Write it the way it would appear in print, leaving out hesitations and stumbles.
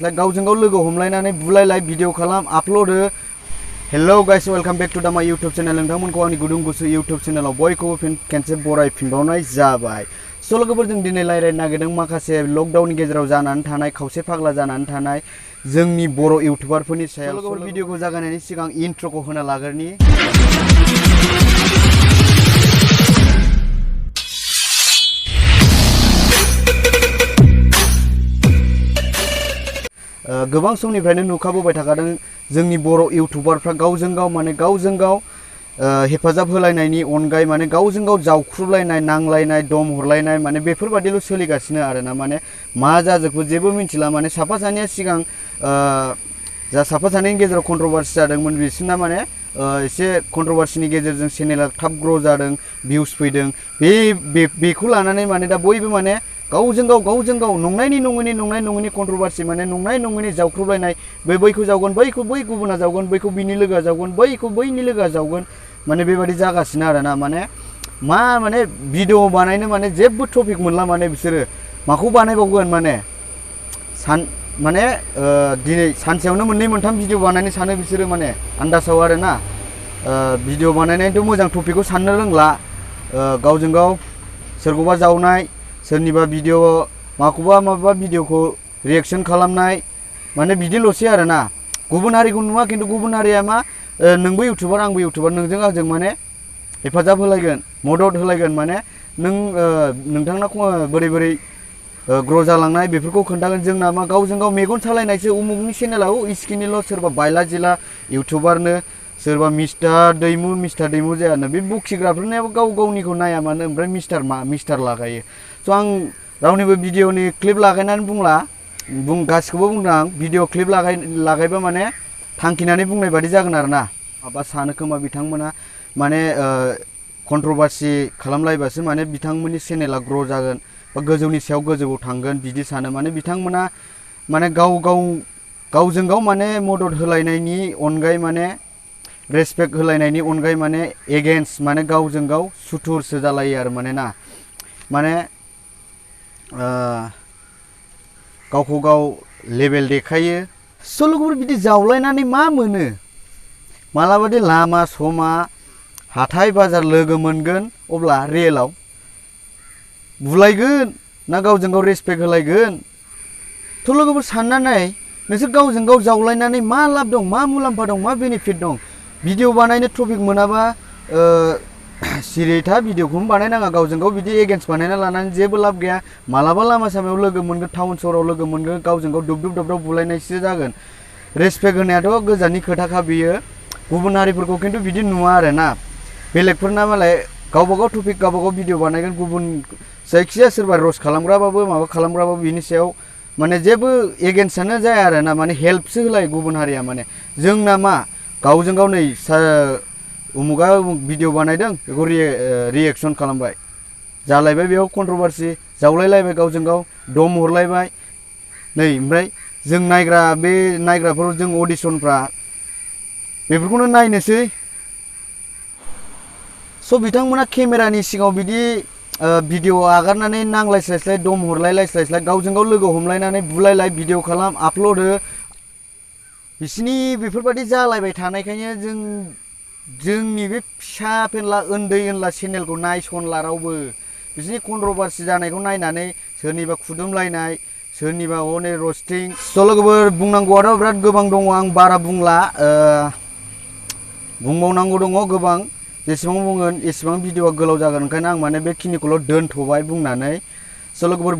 गावजों गाव लोगो हमलायनानै बुलायलाय भिडिअ खालाम आपलोड हो। Hello guys, welcome back to the my YouTube channel. नोंथांमोनखौ आंनि गुदुं गुसु यूट्यूब चैनलाव बयखौबो खेनसे बरायफिनबावनाय जाबाय। स' लोगोफोरजों दिनै रायज्लायनो नागिरदों माखासे लकडाउननि गेजेराव जानानै थानाय खावसे फाग्ला जानानै थानाय जोंनि बर' इउटुबारफोरनि सायाव। लोगोफोर भिडिअखौ जागायनायनि सिगां इन्ट्र'खौ होना लाग्रोनि। गोबां समनिफ्रायनो नुखाबोबाय थाखादों जोंनि बर' इउटुबारफ्रा गावजों गाव हेफाजाब होलायनायनि अनगायै माने गावजों गाव जावख्रुबलायनाय नांलायनाय दम हरलायनाय माने बेफोरबादिल' सोलिगासिनो आरोना। माने मा जाजोबखो जेबो मिथिला। माने साफा सानैया सिगां जा साफा सानैनि गेजेराव कन्ट्रभार्सि जादोंमोन बिसोरना माने एसे कन्ट्रभार्सिनि गेजेरजों चेनेला थाब ग्र' जादों, भिउस फैदों। बेखौ लानानै माने दा बयबो माने गावजों गाव नंनायनि नङैनि कन्ट्रभार्सि माने नंनाय नङैनि जावख्रुबलायनाय, बैखौ जावगोन बैखौ बै गुबुना जावगोन, बैखौ बिनि लोगोआ जावगोन बैखौ बैनि लोगोआ जावगोन, माने बेबादि जागासिनो आरोना। माने भिडिअ बानायनो माने जेबो टपिक मोनला। माने बिसोरो माखौ बानायबावगोन माने दिनै सानसेयावनो मोननै मोनथाम भिडिअ बानायनो सानो बिसोरो माने आन्दासाव आरोना। भिडिअ बानायनायथ' मोजां टपिकखौ साननो रोंला। गावजों गाव सोरखौबा जावनाय, सोरनिबा भिडिअ माबा भिडिअखौ रिएक्सन खालामनाय, माने बिदिल'सै आरोना। गुबुन हारिखौ नुवा, खिन्थु गुबुन हारिया मा नोंबो इउटुबार आंबो इउटुबार, नोंजों आंजों माने हेफाजाब होलायगोन, मदद होलायगोन। माने नोंथांना बोरै ग्र' जालांनाय बेफोरखौ खोन्थागोन। जोंना मा गावजों गाव मेगन सालायनायसो। उमुगनि चेनेलाव इसखिनिल' सोरबा बायला जिला इउटुबारनो, सोरबा मिस्टार दैमु जायानो। बे बखिग्राफोरनियाबो गाव गावनिखौ नाया मानो, ओमफ्राय मिस्टार लागायो। स' आं रावनिबो भिडिअनि क्लिप लागायनानै गासिखौबो बुंदों आं। भिडिअ क्लिप लागायबा माने थांखिनानै बुंनाय बादि जागोन आरोना। माबा सानो खोमा बिथांमोना माने कन्ट्रभार्सि खालामलायबासो माने बिथांमोननि चेनेला ग्र' जागोन बा गोजौनि सायाव गोजौआव थांगोन बिदि सानो। माने बिथांमोना माने गावजों गाव माने मदद होलायनायनि अनगायै माने रेसपेक्ट होलायनायनि अनगायै माने एगेन्स्ट माने गावजों गाव सुथुरसो जालायो आरो माने गावखौ गाव लेभेल देखायो। स' लोगोफोर बिदि जावलायनानै मा मोनो? मालाबादि लामा समा हाथाय बाजार लोगो मोनगोन अब्ला रियेलाव बुलायगोन ना गावजों गाव रेसपेक्ट होलायगोन? थ' लोगोफोर साननानै नोंसोर गावजों गाव जावलायनानै मा लाब दं, मा मुलाम्फा दं, मा बेनिफिट दं? भिडिअ बानायनो टपिक मोनाबा सिरियै था, भिडिअखौनो बानायनाङा। गावजों गाव बिदि एगेन्स्ट बानायना लानानै जेबो लाब गैया। मालाबा लामा सामायाव लोगो मोनगोन, टाउन सहराव लोगो मोनगोन, गावजों गाव दुब दावदाव बुलायनायसो जागोन। रेसपेक्ट होनायाथ' गोजाननि खोथाखा बियो। गुबुन हारिफोरखौ खिन्थु बिदि नुवा आरोना। बेलेगफोरना मालाय गावबागाव टपिक गावबागाव भिडिअ बानायगोन। गुबुन जायखिजाया सोरबा रस खालामग्राबाबो माबा खालामग्राबाबो बिनि सायाव माने जेबो एगेन्स्टआनो जाया आरोना। माने हेल्पसो होलायो गुबुन हारिया। माने जोंना मा गावजों गाव नै उमुगा भिडिअ बानायदों बेखौ रिएक्सन खालामबाय, जालायबाय, बेयाव कन्ट्रभार्सि जावलायलायबाय, गावजों गाव दम हरलायबाय। नै ओमफ्राय जों नायग्राफोर जों अडिसनफ्रा बेफोरखौनो नायनोसै। स' बिथांमोना केमेरानि सिगाङाव बिदि भिडिअ आगारनानै नांलायस्लायस्लाय दम हरलायस्लायस्लाय गावजों गाव लोगो हमलायनानै बुलायलाय भिडिअ खालाम आपल'ड हो। बिसिनि बेफोरबायदि जालायबाय थानायखायनो जोंनि बे फिसा फेनला उन्दै चेनेलखौ नायसनला रावबो। बिसिनि कन्ट्रभार्सि जानायखौ नायनानै सोरनिबा खुदुमलायनाय, सोरनिबा हनै रस्टिं। स' लोगोफोर बुंनांगौआथ' बिराद गोबां दङ, आं बारा बुंला। बुंबावनांगौ दङ गोबां। जेसेबां बुंगोन एसेबां भिडिअआ गोलाव जागोन। ओंखायनो आं माने बेखिनिखौल' दोनथ'बाय बुंनानै। स' लोगोफोर